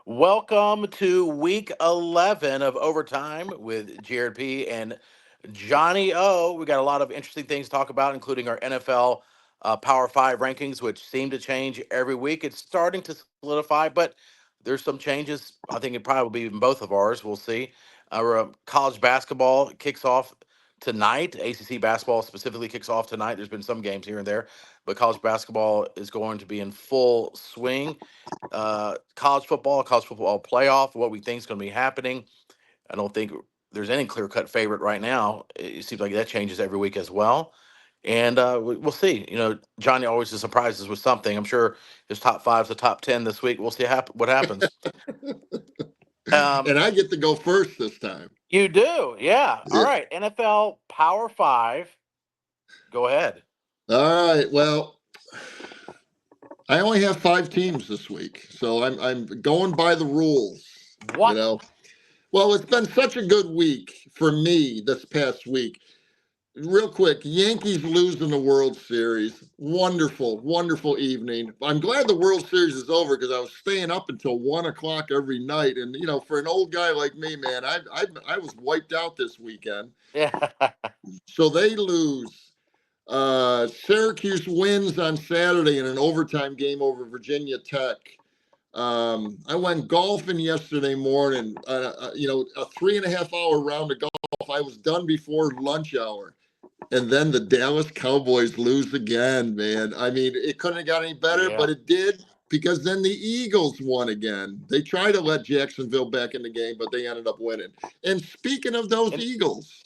Welcome to week 11 of Overtime with Jared P. and Johnny O. We got a lot of interesting things to talk about, including our NFL Power 5 rankings, which seem to change every week. It's starting to solidify, but there's some changes. I think it probably will be in both of ours. We'll see. Our college basketball kicks off tonight. ACC basketball specifically kicks off tonight. There's been some games here and there, but college basketball is going to be in full swing. College football playoff, what we think is going to be happening. I don't think there's any clear cut favorite right now. It seems like that changes every week as well. And we'll see. Johnny always surprises us with something. I'm sure his top five's the top 10 this week. We'll see what happens. And I get to go first this time. You do, yeah. All Yeah. right, NFL Power 5. Go ahead. All right. Well, I only have 5 teams this week, so I'm going by the rules. What? Well, it's been such a good week for me this past week. Real quick, Yankees losing the World Series. Wonderful, wonderful evening. I'm glad the World Series is over because I was staying up until 1 o'clock every night. And for an old guy like me, man, I was wiped out this weekend. Yeah. So they lose. Syracuse wins on Saturday in an overtime game over Virginia Tech. I went golfing yesterday morning. A 3.5 hour round of golf. I was done before lunch hour. And then the Dallas Cowboys lose again, man. I mean, it couldn't have got any better, but it did because then the Eagles won again. They tried to let Jacksonville back in the game, but they ended up winning. And speaking of those Eagles,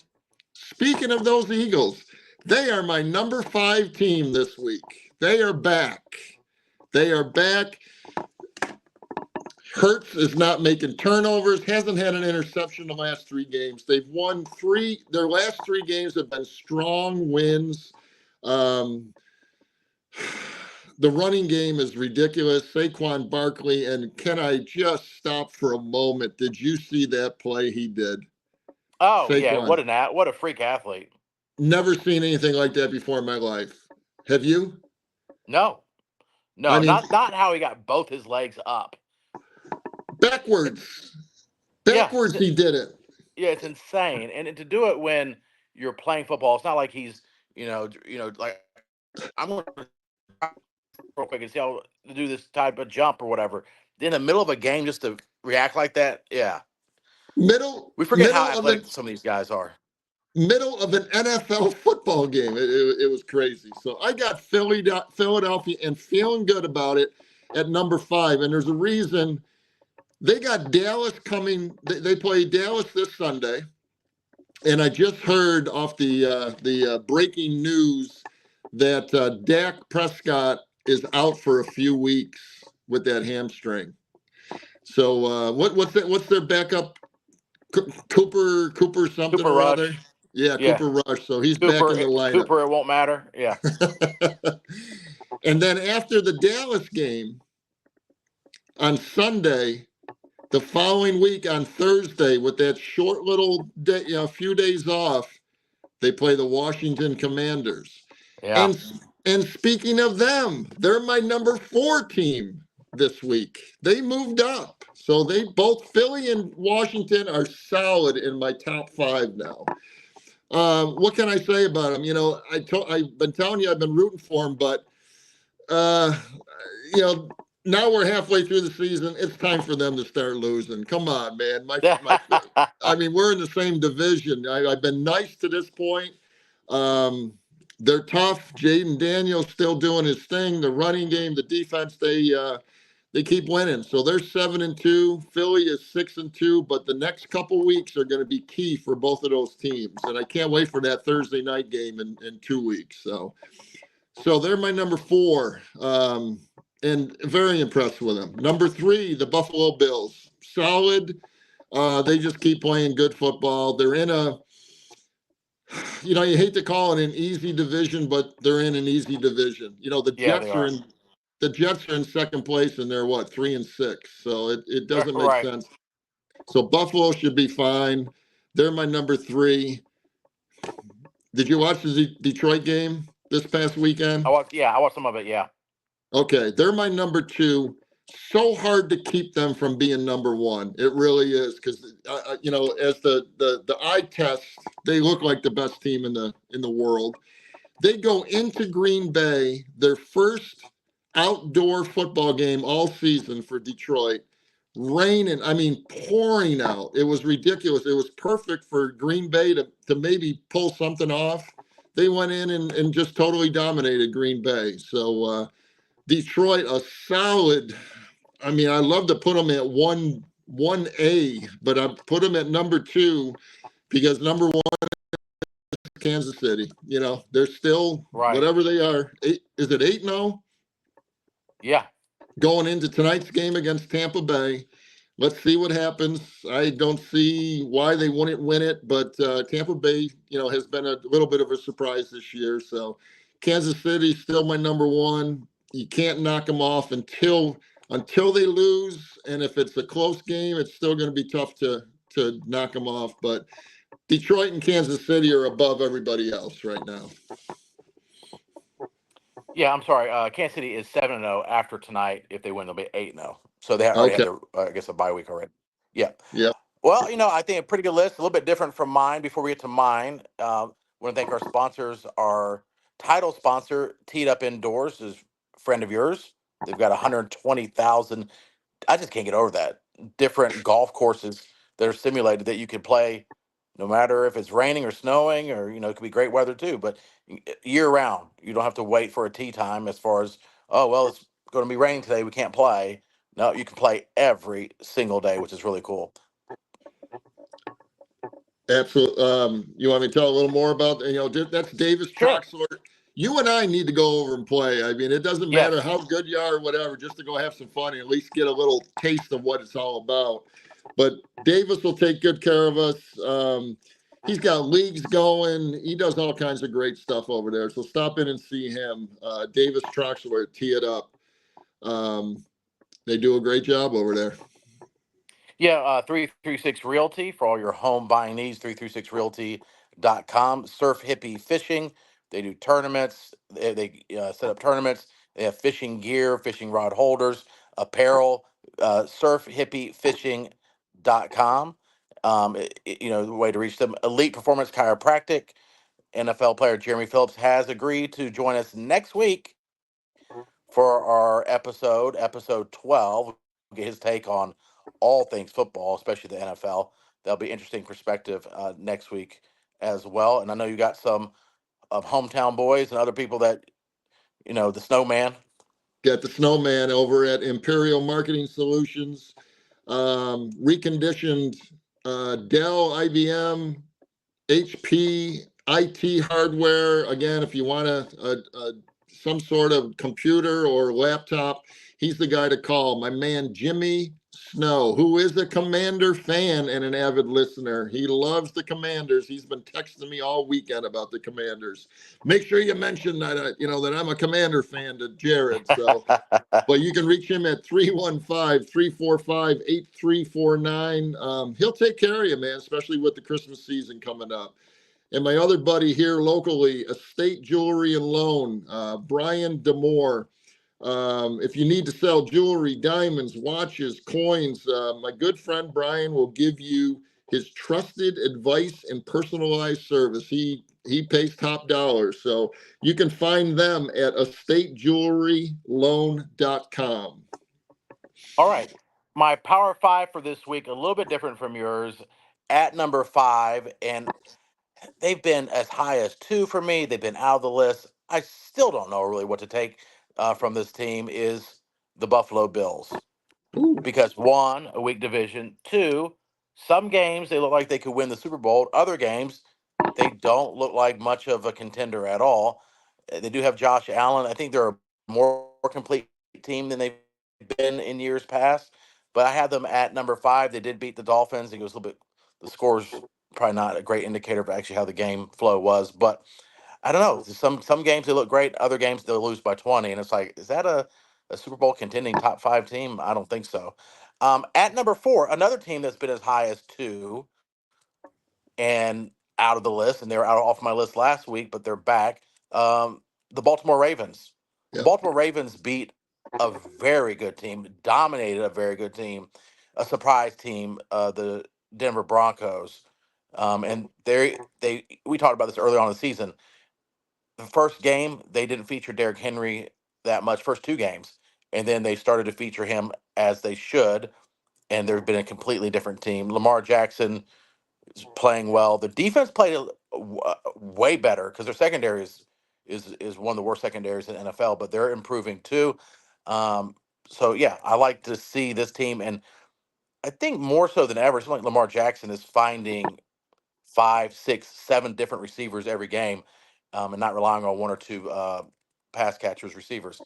they are my number 5 team this week. They are back. Hurts is not making turnovers, hasn't had an interception the last 3 games. They've won 3. Their last 3 games have been strong wins. The running game is ridiculous. Saquon Barkley, and can I just stop for a moment? Did you see that play he did? Oh, Saquon. Yeah, what a freak athlete. Never seen anything like that before in my life. Have you? No. I mean, not how he got both his legs up. Backwards, he did it. Yeah, it's insane, and to do it when you're playing football, it's not like he's, like I'm going to real quick and see how to do this type of jump or whatever. In the middle of a game, just to react like that, yeah. We forget how athletic some of these guys are. Middle of an NFL football game, it was crazy. So I got Philadelphia and feeling good about it at number 5, and there's a reason. They got Dallas coming. They play Dallas this Sunday, and I just heard off the breaking news that Dak Prescott is out for a few weeks with that hamstring. So what's their backup? Cooper something Cooper or Rush. other. Yeah, Cooper Rush. So he's back in the lineup. Cooper, it won't matter. Yeah. And then after the Dallas game on Sunday. The following week on Thursday, with that short little day, few days off, they play the Washington Commanders. Yeah. And speaking of them, they're my number 4 team this week. They moved up. So they both, Philly and Washington, are solid in my top 5 now. What can I say about them? I've been telling you I've been rooting for them, but now we're halfway through the season. It's time for them to start losing. Come on, man. I mean, we're in the same division. I've been nice to this point. They're tough. Jaden Daniels still doing his thing. The running game, the defense, they keep winning. So they're 7-2. Philly is 6-2. But the next couple weeks are going to be key for both of those teams. And I can't wait for that Thursday night game in 2 weeks. So they're my number 4. And very impressed with them. Number 3, the Buffalo Bills. Solid. They just keep playing good football. They're in you hate to call it an easy division, but they're in an easy division. The Jets are in second place, and they're 3-6. So it doesn't make sense. So Buffalo should be fine. They're my number 3. Did you watch the Detroit game this past weekend? I watched some of it. Yeah. Okay, they're my number 2. so hard to keep them from being number one. It really is because as the eye test, they look like the best team in the world. They go into Green Bay, their first outdoor football game all season for Detroit. Raining, I mean, pouring out. It was ridiculous. It was perfect for Green Bay to maybe pull something off. They went in and just totally dominated Green Bay. So Detroit, a solid. I mean, I love to put them at one A, but I put them at number two because number one is Kansas City. They're still Right. whatever they are. Is it 8-0? Yeah. Going into tonight's game against Tampa Bay. Let's see what happens. I don't see why they wouldn't win it, but Tampa Bay, has been a little bit of a surprise this year. So Kansas City still my number one. You can't knock them off until they lose, and if it's a close game, it's still going to be tough to knock them off. But Detroit and Kansas City are above everybody else right now. Yeah, I'm sorry. Kansas City is 7-0 after tonight. If they win, they'll be 8-0. So they already have their, I guess, a bye week already. Yeah. Yeah. Well, I think a pretty good list. A little bit different from mine. Before we get to mine, want to thank our sponsors. Our title sponsor, Teed Up Indoors, is a friend of yours. They've got 120,000. I just can't get over that. Different golf courses that are simulated that you can play no matter if it's raining or snowing, or it could be great weather too, but year round. You don't have to wait for a tee time as far as, oh well, it's going to be raining today, we can't play. No, you can play every single day, which is really cool. Absolutely. You want me to tell a little more about, that's Davis Sure. Troxler. You and I need to go over and play. I mean, it doesn't Yes. matter how good you are or whatever, just to go have some fun and at least get a little taste of what it's all about. But Davis will take good care of us. He's got leagues going. He does all kinds of great stuff over there. So stop in and see him. Davis Troxler, Tee It Up. They do a great job over there. Yeah, 336 Realty for all your home buying needs, 336realty.com. Surf Hippie Fishing. They do tournaments. They set up tournaments. They have fishing gear, fishing rod holders, apparel, surfhippiefishing.com. The way to reach them. Elite Performance Chiropractic. NFL player Jeremy Phillips has agreed to join us next week for our episode 12. We'll get his take on all things football, especially the NFL. That'll be interesting perspective next week as well. And I know you got some of Hometown Boys and other people that, the Snowman. Got the Snowman over at Imperial Marketing Solutions. Reconditioned Dell, IBM, HP, IT hardware. Again, if you want some sort of computer or laptop, he's the guy to call. My man, Jimmy Snow, who is a Commander fan and an avid listener. He loves the Commanders. He's been texting me all weekend about the Commanders. Make sure you mention that, that I'm a Commander fan to Jared. So, but you can reach him at 315-345-8349. He'll take care of you, man, especially with the Christmas season coming up. And my other buddy here locally, Estate Jewelry and Loan, Brian Demore. If you need to sell jewelry, diamonds, watches, coins, my good friend Brian will give you his trusted advice and personalized service. He pays top dollar. So you can find them at estatejewelryloan.com. All right. My Power 5 for this week, a little bit different from yours, at number 5. And they've been as high as 2 for me. They've been out of the list. I still don't know really what to take from this team is the Buffalo Bills. Ooh. Because 1, a weak division. 2, some games they look like they could win the Super Bowl. Other games, they don't look like much of a contender at all. They do have Josh Allen. I think they're a more complete team than they've been in years past. But I had them at number 5. They did beat the Dolphins. It was a little bit, the score's probably not a great indicator of actually how the game flow was. But I don't know. Some games they look great. Other games they'll lose by 20. And it's like, is that a Super Bowl contending top 5 team? I don't think so. At number 4, another team that's been as high as 2 and out of the list, and they were out off my list last week, but they're back. The Baltimore Ravens. Yeah. Baltimore Ravens beat a very good team, dominated a very good team, a surprise team, the Denver Broncos. And they we talked about this earlier on in the season. The first game they didn't feature Derrick Henry that much, first two games, and then they started to feature him as they should, and they've been a completely different team. Lamar Jackson is playing well. The defense played way better because their secondary is one of the worst secondaries in the NFL, but they're improving too. Um, so yeah, I like to see this team, and I think more so than ever, something like Lamar Jackson is finding five, six, seven different receivers every game, and not relying on one or two pass catchers, receivers.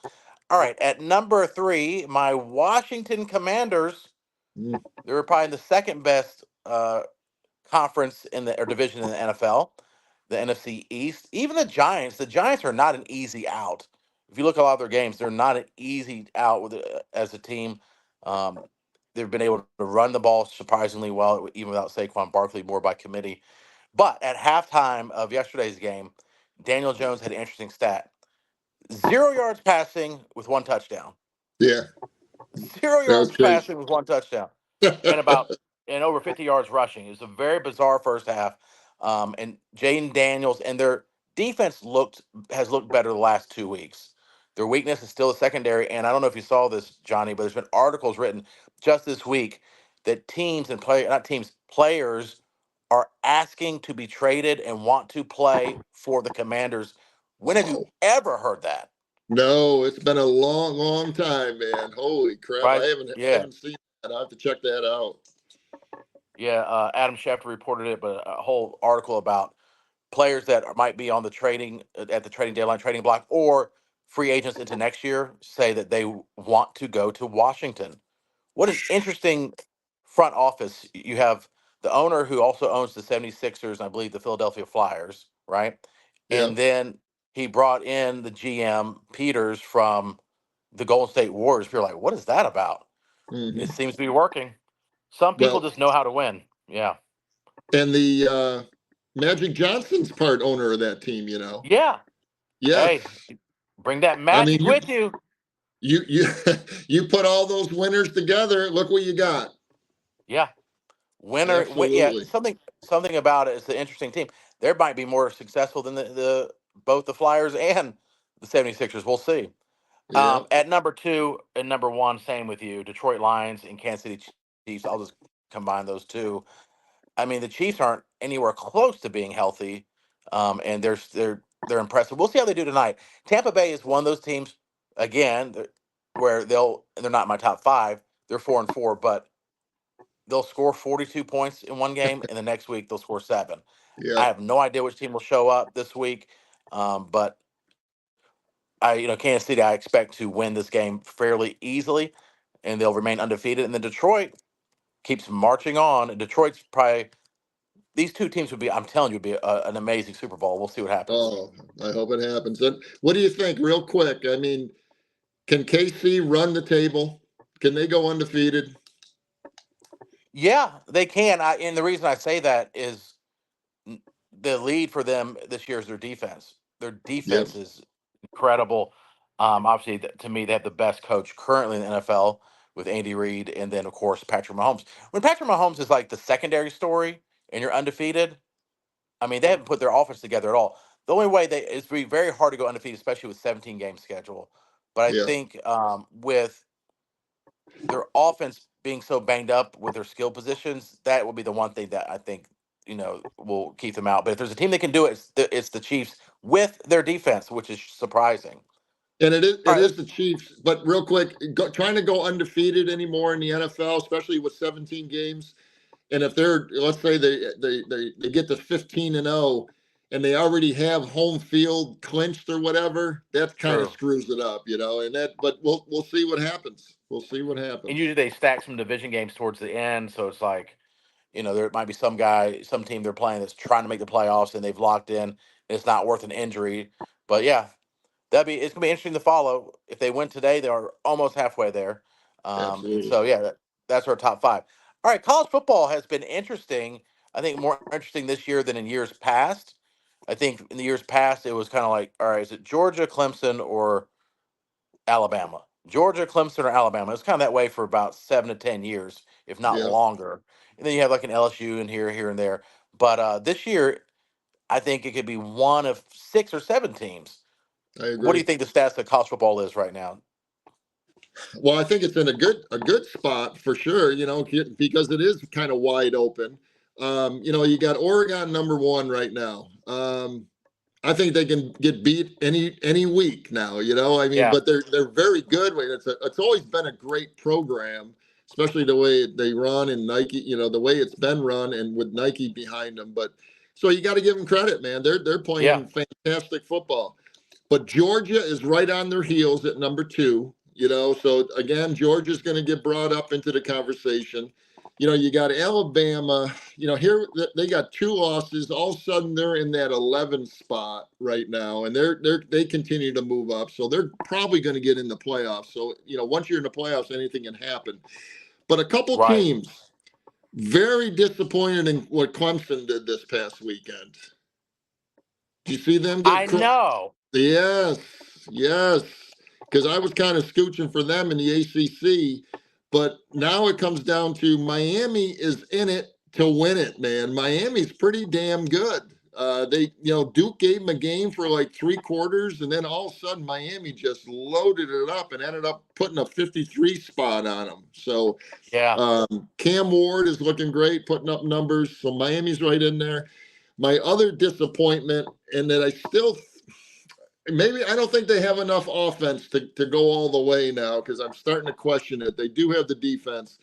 All right, at number three, my Washington Commanders. Mm. They were probably the second best conference in the or division in the NFL, the NFC East. Even the Giants. The Giants are not an easy out. If you look at a lot of their games, they're not an easy out with as a team. Um, they've been able to run the ball surprisingly well, even without Saquon Barkley, more by committee. But at halftime of yesterday's game, Daniel Jones had an interesting stat: 0 yards passing with one touchdown. Yeah, Zero that was yards crazy. passing with one touchdown. and about and over 50 yards rushing. It was a very bizarre first half. And Jaden Daniels and their defense has looked better the last 2 weeks. Their weakness is still the secondary, and I don't know if you saw this, Johnny, but there's been articles written just this week that teams and play not teams players are asking to be traded and want to play for the Commanders. When have you Wow. ever heard that? No, it's been a long, long time, man. Holy crap! I Right? haven't I Yeah. haven't seen that. I have to check that out. Yeah, Adam Schefter reported it, but a whole article about players that might be on the trading at the trading deadline, trading block, or free agents into next year say that they want to go to Washington. What an interesting front office. You have the owner who also owns the 76ers and I believe the Philadelphia Flyers, right? Yeah. And then he brought in the GM Peters from the Golden State Warriors. You're like, what is that about? It Hmm. seems to be working. Some people Well, just know how to win. Yeah. and the Magic Johnson's part owner of that team. Yeah. Yes. Hey, bring that I mean, magic with you. you you put all those winners together. Look what you got. Yeah. Yeah, Absolutely. something about it is the interesting team. They might be more successful than the both the Flyers and the 76ers. We'll see. Yeah. At number two and number one, same with you. Detroit Lions and Kansas City Chiefs. I'll just combine those two. I mean, the Chiefs aren't anywhere close to being healthy, and they're impressive. We'll see how they do tonight. Tampa Bay is one of those teams again where they're not in my top five. They're 4-4, but they'll score 42 points in one game, and the next week they'll score seven. I Yeah. have no idea which team will show up this week, but Kansas City, I expect to win this game fairly easily, and they'll remain undefeated. And then Detroit keeps marching on. And Detroit's probably these two teams would be. I'm telling you, would be an amazing Super Bowl. We'll see what happens. Oh, I hope it happens. And what do you think, real quick? I mean, can KC run the table? Can they go undefeated? Yeah, they can. And the reason I say that is the lead for them this year is their defense. Their Yep. defense is incredible. Obviously, to me, they have the best coach currently in the NFL with Andy Reid, and then of course Patrick Mahomes. When Patrick Mahomes is like the secondary story, and you're undefeated, I mean they haven't put their offense together at all. The only way it's be very hard to go undefeated, especially with 17 game schedule. But I Yeah. think with their offense being so banged up with their skill positions, that will be the one thing that I think will keep them out. But if there's a team that can do it, it's the Chiefs with their defense, which is surprising. And it is All it right, is let's. the Chiefs. But real quick, trying to go undefeated anymore in the NFL, especially with 17 games. And if they're, let's say they get to 15-0 and they already have home field clinched or whatever, that kind of True. screws it up, And that, but we'll see what happens. We'll see what And happens. usually they stack some division games towards the end, so it's like there might be some team they're playing that's trying to make the playoffs and they've locked in. And it's not worth an injury, but yeah, it's gonna be interesting to follow. If they win today, they're almost halfway there. And Absolutely. so yeah, that's our top five. All right, college football has been interesting. I think more interesting this year than in years past. I think in the years past it was kind of like, all right, is it Georgia, Clemson, or Alabama? Georgia, Clemson, or Alabama. It's kind of that way for about 7 to 10 years, if not Yeah, longer. And then you have like an LSU in here and there. But this year, I think it could be one of 6 or 7 teams. I What do you agree. think the stats of college football is right now? Well, I think it's in a good spot for sure. Because it is kind of wide open. You got Oregon number one right now. I think they can get beat any week now. I mean, Yeah, but they're very good. It's always been a great program, especially the way they run and Nike. The way it's been run and with Nike behind them. But so you got to give them credit, man. They're yeah, playing fantastic football. But Georgia is right on their heels at number two. So again, Georgia's going to get brought up into the conversation. You got Alabama. Here they got two losses. All of a sudden, they're in that 11 spot right now, and they continue to move up. So they're probably going to get in the playoffs. So once you're in the playoffs, anything can happen. But a couple right. teams very disappointed in what Clemson did this past weekend. Do you see them I get? know. Yes, yes. Because I was kind of scooching for them in the ACC, but now it comes down to Miami is in it to win it, man. Miami's pretty damn good. Duke gave them a game for like 3 quarters, and then all of a sudden Miami just loaded it up and ended up putting a 53 spot on them. So Yeah, Cam Ward is looking great, putting up numbers. So Miami's right in there. My other disappointment, and that I still maybe I don't think they have enough offense to go all the way now because I'm starting to question it. They do have the defense,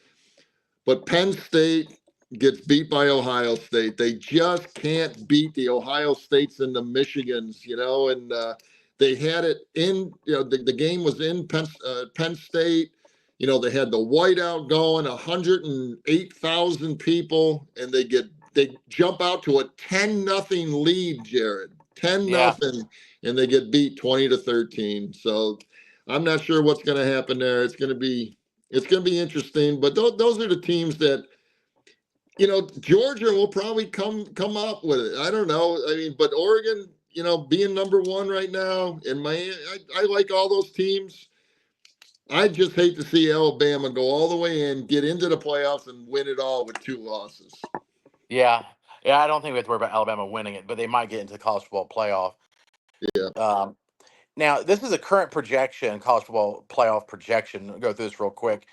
but Penn State gets beat by Ohio State. They just can't beat the Ohio States and the Michigans, and they had it in, the game was in Penn State. They had the whiteout going, 108,000 people, and they jump out to a 10-0 lead, Jared. 10 yeah. nothing, and they get beat 20-13. So I'm not sure what's going to happen there. It's going to be interesting, but those are the teams that Georgia will probably come up with it. I don't know. I mean, but Oregon, being number one right now, and Miami, I like all those teams. I just hate to see Alabama go all the way in, get into the playoffs, and win it all with 2 losses. Yeah, yeah. I don't think we have to worry about Alabama winning it, but they might get into the college football playoff. Yeah. Um, Now, this is a current projection, college football playoff projection. I'll go through this real quick.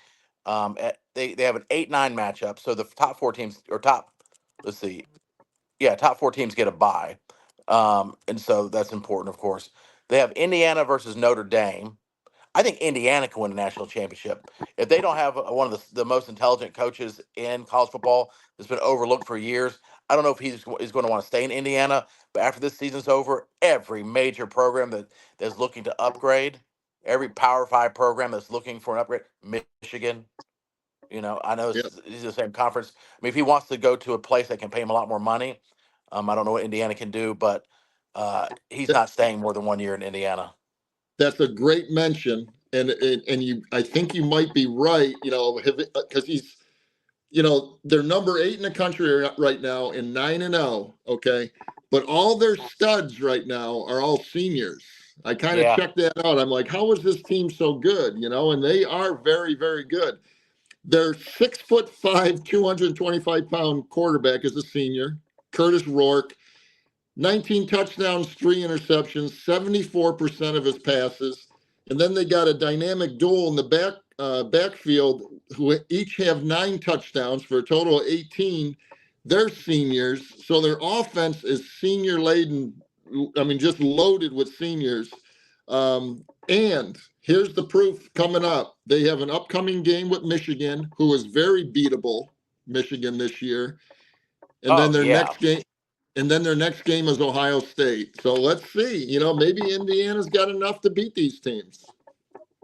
They have an 8-9 matchup. So the top 4 teams, or top, let's see, yeah, top 4 teams get a bye. And so that's important, of course. They have Indiana versus Notre Dame. I think Indiana can win a national championship. If they don't have one of the most intelligent coaches in college football that's been overlooked for years, I don't know if he's going to want to stay in Indiana. But after this season's over, every major program that's looking to upgrade, every Power Five program that's looking for an upgrade, Michigan, I know Yeah. it's the same conference. I mean, if he wants to go to a place that can pay him a lot more money, I don't know what Indiana can do, but he's not staying more than 1 year in Indiana. That's a great mention, and I think you might be right. Because they're number 8 in the country right now and 9-0. Okay, but all their studs right now are all seniors. I kind of Yeah, checked that out. I'm like, how is this team so good? And they are very, very good. Their 6'5", 225-pound quarterback is a senior, Curtis Rourke. 19 touchdowns, 3 interceptions, 74% of his passes. And then they got a dynamic duel in the backfield who each have 9 touchdowns for a total of 18. They're seniors, so their offense is senior laden. I mean, just loaded with seniors. And here's the proof coming up. They have an upcoming game with Michigan, who is very beatable, Michigan this year. And then oh their yeah. next game, is Ohio State. So let's see. Maybe Indiana's got enough to beat these teams.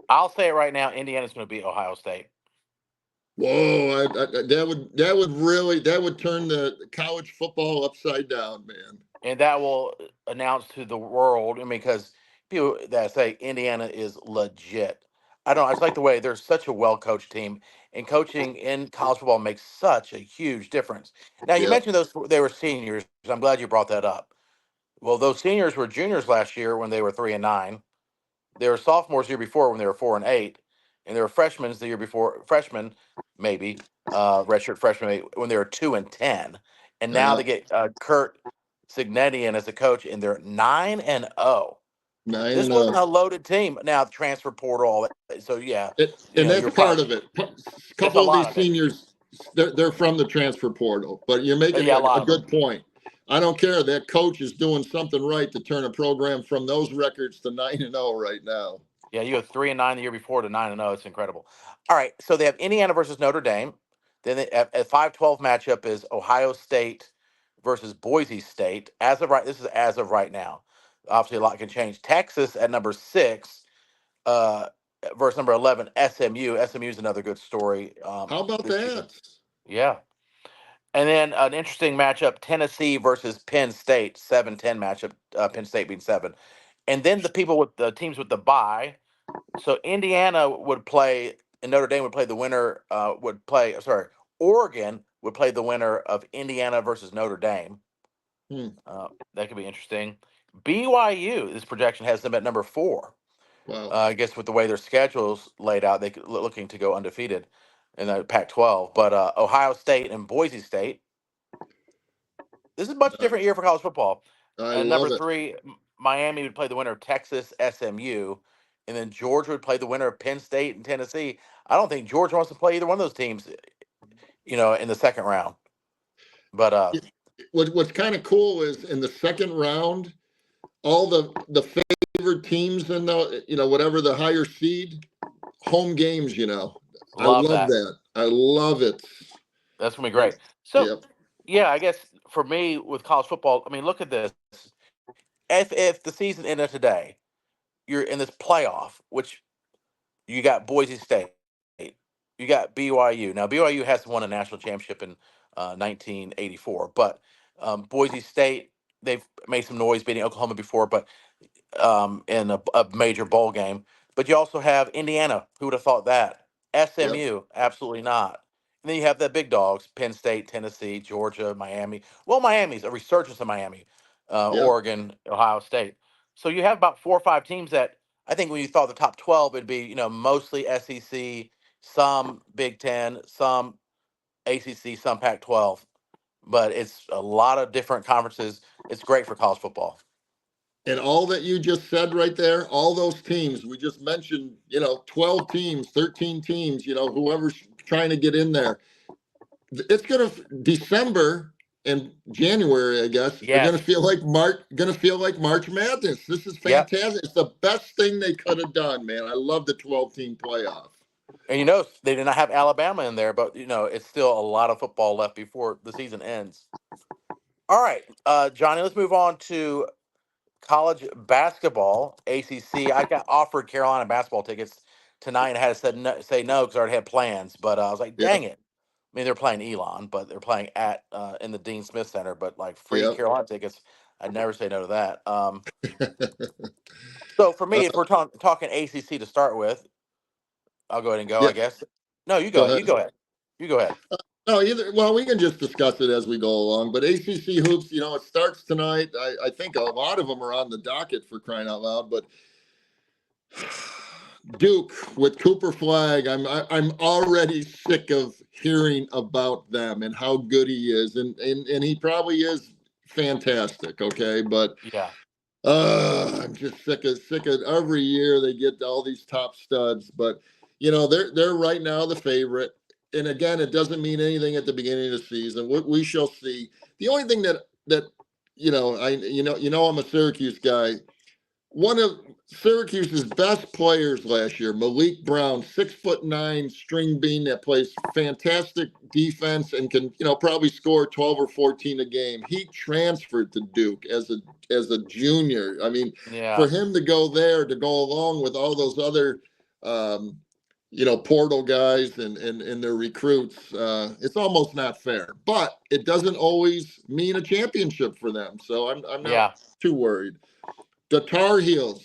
I'll say it right now. Indiana's going to beat Ohio State. Whoa, that would turn the college football upside down, man. And that will announce to the world. I mean, because people that say Indiana is legit. I don't know. I just like the way they're such a well coached team, and coaching in college football makes such a huge difference. Now, you Yeah, mentioned they were seniors. I'm glad you brought that up. Well, those seniors were juniors last year when they were 3-9. They were sophomores year before when they were 4-8. and they were freshmen the year before, freshmen maybe, redshirt freshmen maybe, when they were 2-10, and now Yeah, they get Kurt Signetti in as a coach, and they're 9-0. 9 This and wasn't 0. a loaded team. Now the transfer portal, all that. So yeah, And that's you're part probably of it. A it's a couple of lot these of it. seniors, they're from the transfer portal, but you're making Yeah, a a lot of them. good point. I don't care. That coach is doing something right to turn a program from those records to 9 and 0 right now. Yeah, you go 3-9 the year before to 9-0. It's incredible. All right, so they have Indiana versus Notre Dame. Then a 5-12 matchup is Ohio State versus Boise State. As of right, this is as of right now. Obviously, a lot can change. Texas at number 6, uh, versus number 11, SMU. SMU is another good story How about this year. that? Yeah, and then an interesting matchup: Tennessee versus Penn State. 7-10 matchup. Penn State being 7, and then the people with the teams with the bye. So Indiana would play, and Notre Dame would play the winner. Would play. Sorry, Oregon would play the winner of Indiana versus Notre Dame. Hmm. That could be interesting. BYU, this projection has them at number 4. Wow. I guess with the way their schedule's laid out, they could looking to go undefeated in the Pac-12. But Ohio State and Boise State. This is a much Uh, different year for college football. I And number love it. 3, Miami would play the winner of Texas, SMU, and then Georgia would play the winner of Penn State and Tennessee. I don't think Georgia wants to play either one of those teams, in the second round. But What's kind of cool is in the second round, all the favored teams in the whatever the higher seed home games. I love love that. that. I love it. That's gonna be And great. So yep, yeah, I guess for me with college football, I mean, look at this. If the season ended today, you're in this playoff, which you got Boise State, you got BYU. Now BYU has won a national championship in 1984, but Boise State, they've made some noise beating Oklahoma before, but in a major bowl game. But you also have Indiana. Who would have thought that? yep, SMU, absolutely not. And then you have the big dogs: Penn State, Tennessee, Georgia, Miami. Well, Miami's a resurgence of Miami, yep. Oregon, Ohio State. So you have about 4 or 5 teams that I think when you thought the top 12, it'd be mostly SEC, some Big Ten, some ACC, some Pac-12. But it's a lot of different conferences. It's great for college football. And all that you just said right there, all those teams we just mentioned, 12 teams, 13 teams, whoever's trying to get in there. It's December and January, I guess, are Yes. gonna feel like March Madness. This is Yep. fantastic. It's the best thing they could have done, man. I love the 12-team playoff. And they did not have Alabama in there, but it's still a lot of football left before the season ends. All right, Johnny, let's move on to college basketball. ACC. I got offered Carolina basketball tickets tonight and had to say no because I already had plans. But I was like, dang Yep, it. I mean, they're playing Elon, but they're playing at in the Dean Smith Center. But like free yep. Carolina tickets, I'd never say no to that. So for me, uh, if we're talking ACC to start with, I'll go ahead and go. yeah, I guess. No, you go go. You ahead. go ahead. You go ahead. No, well, we can just discuss it as we go along. But ACC hoops, it starts tonight. I think a lot of them are on the docket for crying out loud. But Duke with Cooper Flag, I'm already sick of hearing about them and how good he is, and he probably is fantastic. Okay, but Yeah. I'm just sick of every year they get all these top studs, but they're right now the favorite. And again, it doesn't mean anything at the beginning of the season. We shall see. The only thing that I'm a Syracuse guy. One of Syracuse's best players last year, Malik Brown, 6'9" string bean that plays fantastic defense and can, probably score 12 or 14 a game. He transferred to Duke as a junior. I mean, Yeah. for him to go there to go along with all those other portal guys and their recruits, it's almost not fair. But it doesn't always mean a championship for them. So I'm not Yeah. too worried. The Tar Heels,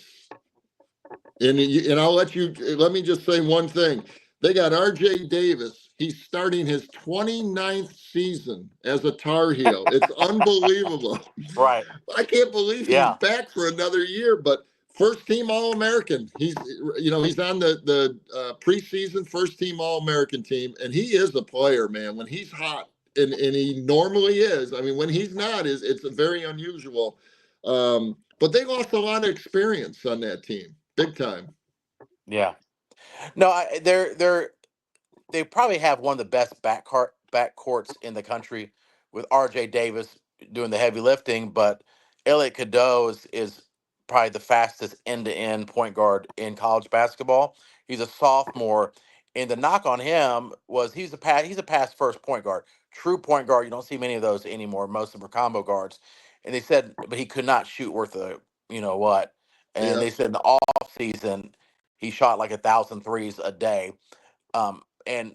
and let me just say one thing. They got RJ Davis. He's starting his 29th season as a Tar Heel. It's unbelievable. Right. I can't believe he's Yeah. back for another year, but First team All-American. He's on the preseason first team All-American team, and he is a player, man. When he's hot, and he normally is. I mean, when he's not, it's very unusual. But they lost a lot of experience on that team, big time. Yeah. No, they probably have one of the best backcourts in the country with R.J. Davis doing the heavy lifting, but Elliot Cadeau is probably the fastest end-to-end point guard in college basketball. He's a sophomore, and the knock on him was he's a pass first point guard, true point guard. You don't see many of those anymore. Most of them are combo guards, and they said, but he could not shoot worth a you know what. And Yeah. they said in the off season he shot like 1,000 threes a day. And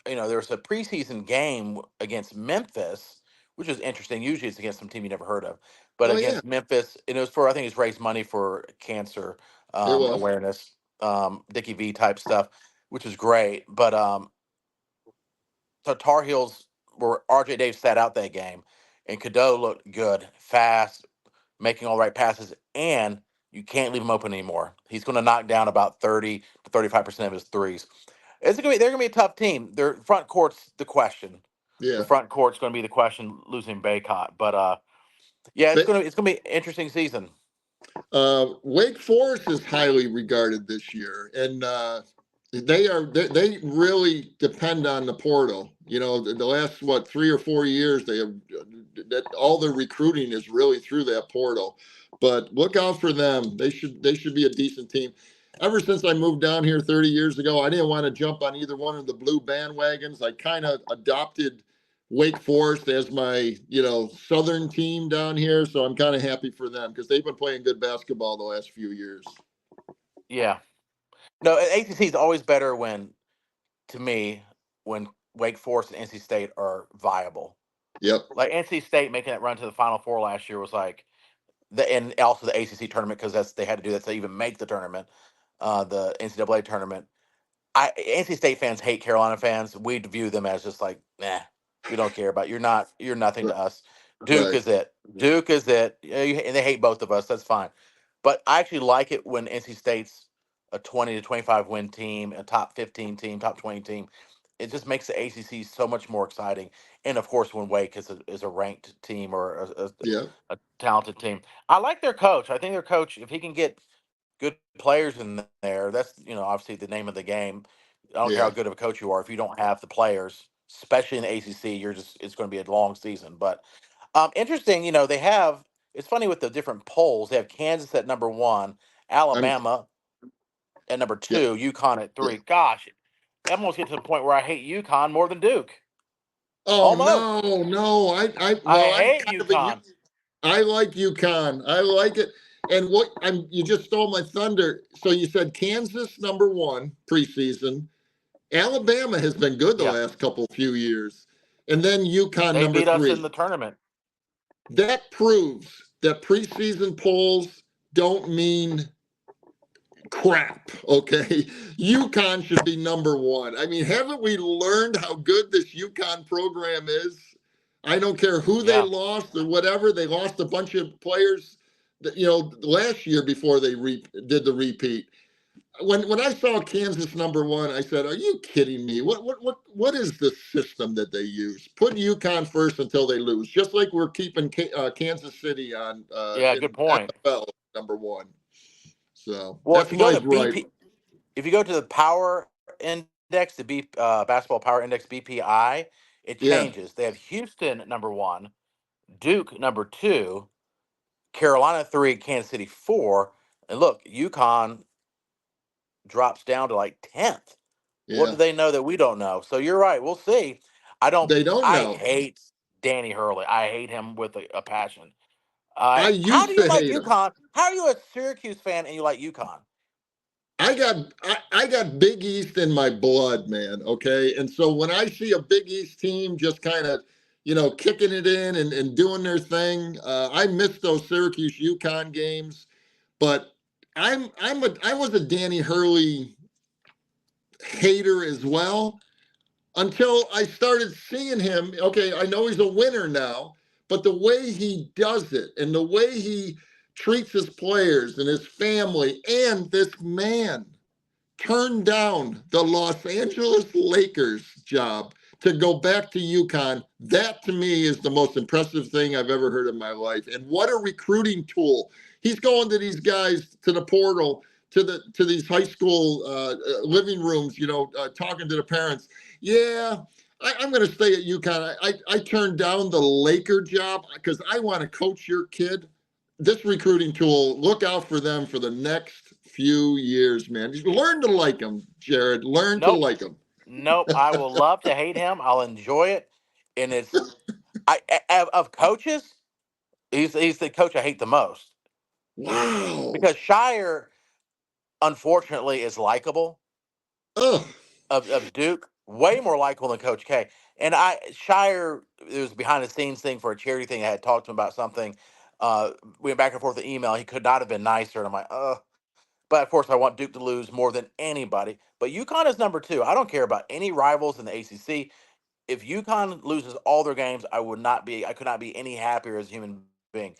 there was a preseason game against Memphis, which is interesting. Usually it's against some team you never heard of, but Oh yeah, against Memphis, and it was for, I think it's raised money for cancer it was. awareness, Dickie V type stuff, which is great. But the Tar Heels were RJ Davis sat out that game, and Cadeau looked good, fast, making all the right passes, and you can't leave him open anymore. He's going to knock down about 30 to 35% of his threes. They're gonna be a tough team. Their front court's the question. The Yeah. front court's gonna be the question losing Baycott. But yeah, But, it's gonna be an interesting season. Wake Forest is highly regarded this year, and they really depend on the portal. The last 3 or 4 years, they have that all their recruiting is really through that portal. But look out for them. They should be a decent team. Ever since I moved down here 30 years ago, I didn't want to jump on either one of the blue bandwagons. I kind of adopted Wake Forest as my, southern team down here. So I'm kind of happy for them because they've been playing good basketball the last few years. Yeah. No, ACC is always better to me, when Wake Forest and NC State are viable. Yep. Like NC State making that run to the Final Four last year was like and also the ACC tournament, because they had to do that to even make the tournament, the NCAA tournament. NC State fans hate Carolina fans. We view them as just like, nah, we don't care about. You're nothing to us. Duke Right. is it. Duke is it. And they hate both of us. That's fine. But I actually like it when NC State's a 20 to 25 win team, a top 15 team, top 20 team. It just makes the ACC so much more exciting. And of course, when Wake is a ranked team or Yeah. a talented team. I like their coach. I think their coach, if he can get good players in there, that's obviously the name of the game. I don't care how Yeah. good of a coach you are, if you don't have the players, especially in the ACC, it's going to be a long season. But interesting, they have. It's funny with the different polls. They have Kansas at number one, I'm. Alabama at number Yeah. two, UConn at Yeah. three. Gosh, I almost get to the point where I hate UConn more than Duke. Oh Almost. no, no. I I'm hate kind of a UConn. I like UConn. I like it. And you just stole my thunder. So you said Kansas number one preseason. Alabama has been good the Yeah, last few years. And then UConn they number beat us in three. the tournament. That proves that preseason polls don't mean crap. Okay. UConn should be number one. I mean, haven't we learned how good this UConn program is? I don't care who they Yeah, lost or whatever. They lost a bunch of players that, last year before they did the repeat. When I saw Kansas number one, I said, "Are you kidding me? What is the system that they use? Put UConn first until they lose, just like we're keeping Kansas City on yeah, in good point. NFL number one." So Well, that's my gripe. if you go to the power index, the basketball power index BPI, it Yeah, changes. They have Houston number one, Duke number two, Carolina three, Kansas City four, and look, UConn drops down to like 10th. What yeah. do they know that we don't know? So you're right. We'll see. They don't I know. hate Danny Hurley. I hate him with a passion. I How do used you to like hate them. UConn? How are you a Syracuse fan and you like UConn? I got Big East in my blood, man. Okay. And so when I see a Big East team just kind of, kicking it in and doing their thing, I miss those Syracuse UConn games. But I was a Danny Hurley hater as well until I started seeing him. Okay, I know he's a winner now, but the way he does it and the way he treats his players and his family, and this man turned down the Los Angeles Lakers job to go back to UConn. That to me is the most impressive thing I've ever heard in my life. And what a recruiting tool. He's going to these guys to the portal, to these high school living rooms, talking to the parents. Yeah, I'm going to stay at UConn. I turned down the Laker job because I want to coach your kid. This recruiting tool, look out for them for the next few years, man. Learn to like them, Jared. Learn to Nope. like them. Nope. I will love to hate him. I'll enjoy it. And of coaches, he's the coach I hate the most Wow. because Shire, unfortunately, is likable. Oh, Of Duke, way more likable than Coach K. And Shire, it was a behind the scenes thing for a charity thing. I had talked to him about something. We went back and forth the email. He could not have been nicer. And I'm like, but of course, I want Duke to lose more than anybody. But UConn is number two. I don't care about any rivals in the ACC. If UConn loses all their games, I could not be any happier as a human being.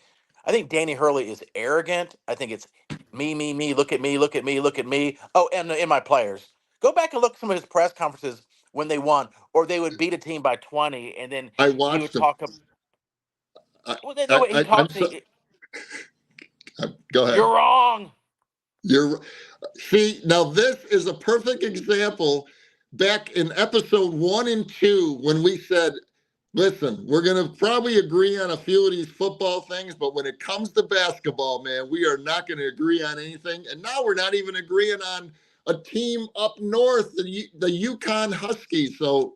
I think Danny Hurley is arrogant. I think it's me, look at me, look at me, look at me. Oh, and in my players. Go back and look at some of his press conferences when they won, or they would beat a team by 20, and then I he would watched him. talk. I, Well, the way he I'm talks, so. Go ahead. you're wrong. You're See, now this is a perfect example. Back in episode 1 and 2, when we said, listen, we're going to probably agree on a few of these football things, but when it comes to basketball, man, we are not going to agree on anything. And now we're not even agreeing on a team up north, the Yukon Huskies. So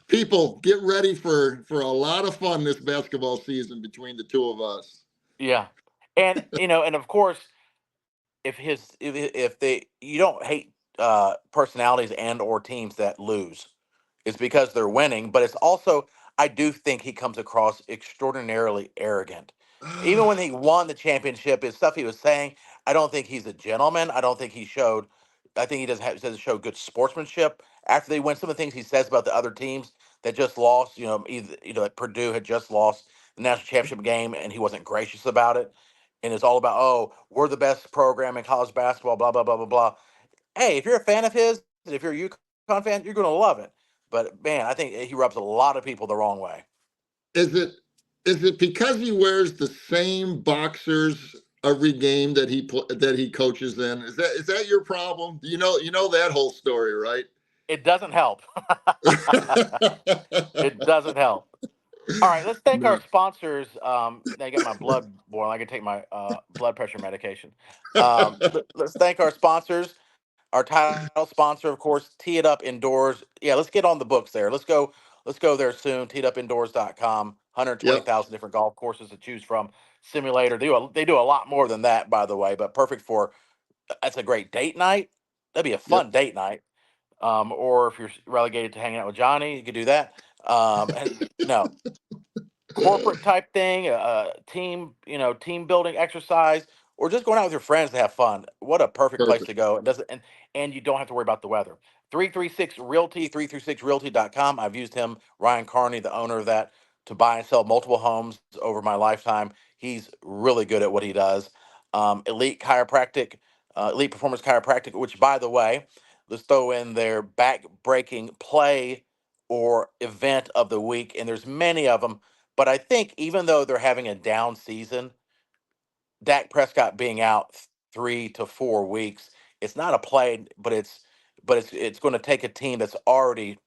people, get ready for a lot of fun this basketball season between the two of us. Yeah, and and of course, if they you don't hate personalities and or teams that lose. It's because they're winning, but it's also I do think he comes across extraordinarily arrogant. Even when he won the championship, his stuff he was saying, I don't think he's a gentleman. I don't think he showed. I think he doesn't show good sportsmanship. After they win, some of the things he says about the other teams that just lost, either like Purdue had just lost the national championship game, and he wasn't gracious about it. And it's all about, oh, we're the best program in college basketball, blah blah blah blah blah. Hey, if you're a fan of his, if you're a UConn fan, you're going to love it. But man, I think he rubs a lot of people the wrong way. is it is it because he wears the same boxers every game that he coaches in? Is that your problem? You know that whole story, right? It doesn't help. It doesn't help. All right, let's thank our No. sponsors. I get my blood boiling. I can take my blood pressure medication. Let's thank our sponsors. Our title sponsor, of course, Tee It Up Indoors. Yeah, let's get on the books there. Let's go there soon. TeedUpIndoors.com. Yep. 120,000 different golf courses to choose from. Simulator. They do a lot more than that, by the way, but perfect for that's a great date night. That'd be a Yep. fun date night. Or if you're relegated to hanging out with Johnny, you could do that. And no, corporate type thing, team building exercise, or just going out with your friends to have fun. What a perfect place Perfect. to go. It doesn't and you don't have to worry about the weather. 336 Realty, 336realty.com. I've used him, Ryan Carney, the owner of that, to buy and sell multiple homes over my lifetime. He's really good at what he does. Elite Chiropractic, Elite Performance Chiropractic, which by the way, let's throw in their back breaking play or event of the week, and there's many of them. But I think even though they're having a down season, Dak Prescott being out 3 to 4 weeks, it's not a play, but it's going to take a team that's already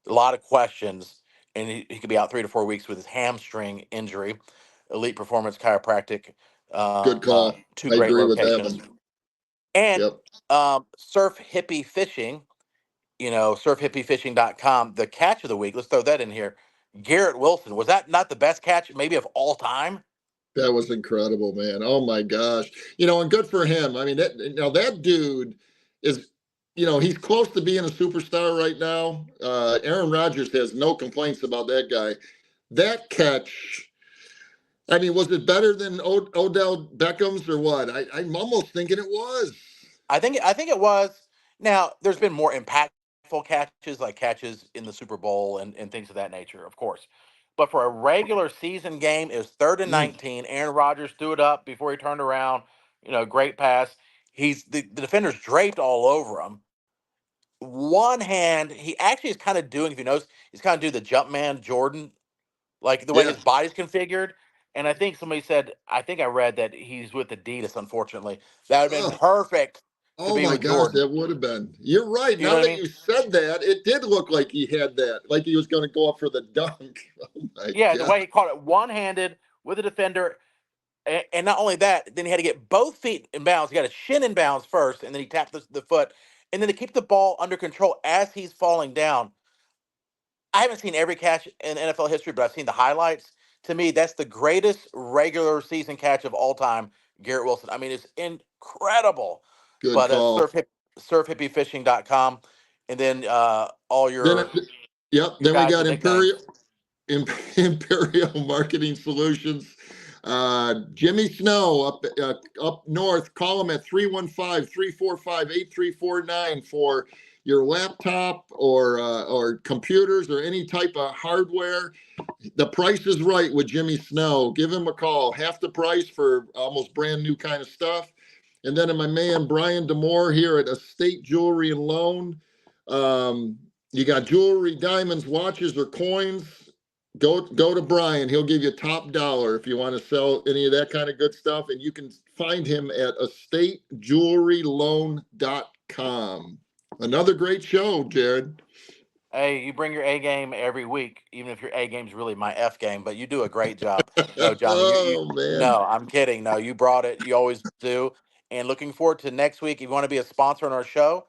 a lot of questions, and he could be out 3 to 4 weeks with his hamstring injury. Elite Performance Chiropractic, Good call. two I great agree with that locations, one. and Yep. Surf Hippie Fishing. Surfhippiefishing.com. The catch of the week. Let's throw that in here. Garrett Wilson, was that not the best catch maybe of all time? That was incredible, man. Oh my gosh. And good for him. I mean, that dude is, he's close to being a superstar right now. Aaron Rodgers has no complaints about that guy. That catch, I mean, was it better than Odell Beckham's or what? I'm almost thinking it was. I think it was. Now, there's been more impactful catches, like catches in the Super Bowl and things of that nature, of course. But for a regular season game, it was third and Mm, 19. Aaron Rodgers threw it up before he turned around. Great pass. The defender's draped all over him. One hand, he actually is kind of doing, if you notice, he's kind of doing the jump man Jordan, like the way yeah. his body's configured. And I think somebody said, I think I read that he's with Adidas, unfortunately. That would have been Oh, perfect to oh be my with gosh, Jordan. that would have been. You're right. You know Now what I that mean? you said that, it did look like he had that, like he was going to go up for the dunk. Oh my Yeah, the god. way he caught it one handed with a defender. And not only that, then he had to get both feet in bounds. He got a shin in bounds first, and then he tapped the foot. And then to keep the ball under control as he's falling down. I haven't seen every catch in NFL history, but I've seen the highlights. To me, that's the greatest regular season catch of all time, Garrett Wilson. I mean, it's incredible. Good But call. surfhippiefishing.com, and then all Then, yep. your Then we guys got with nicknames. Imperial Marketing Solutions. Jimmy Snow up north. Call him at 315-345-8349 for your laptop or computers or any type of hardware. The price is right with Jimmy Snow. Give him a call. Half the price for almost brand new kind of stuff. And then my man Brian Demore here at Estate Jewelry and Loan. Um, you got jewelry, diamonds, watches, or coins. Go to Brian. He'll give you top dollar if you want to sell any of that kind of good stuff. And you can find him at estatejewelryloan.com. Another great show, Jared. Hey, you bring your A game every week, even if your A game's really my F game, but you do a great job. No, Johnny, Oh man. no, I'm kidding. No, you brought it. You always do. And looking forward to next week. If you want to be a sponsor on our show,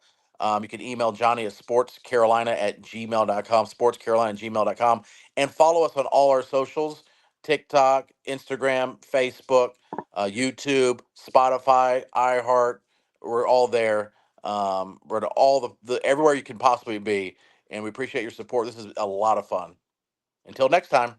you can email Johnny at sportscarolina@gmail.com, sportscarolina@gmail.com, and follow us on all our socials: TikTok, Instagram, Facebook, YouTube, Spotify, iHeart. We're all there. We're at all the everywhere you can possibly be, and we appreciate your support. This is a lot of fun. Until next time.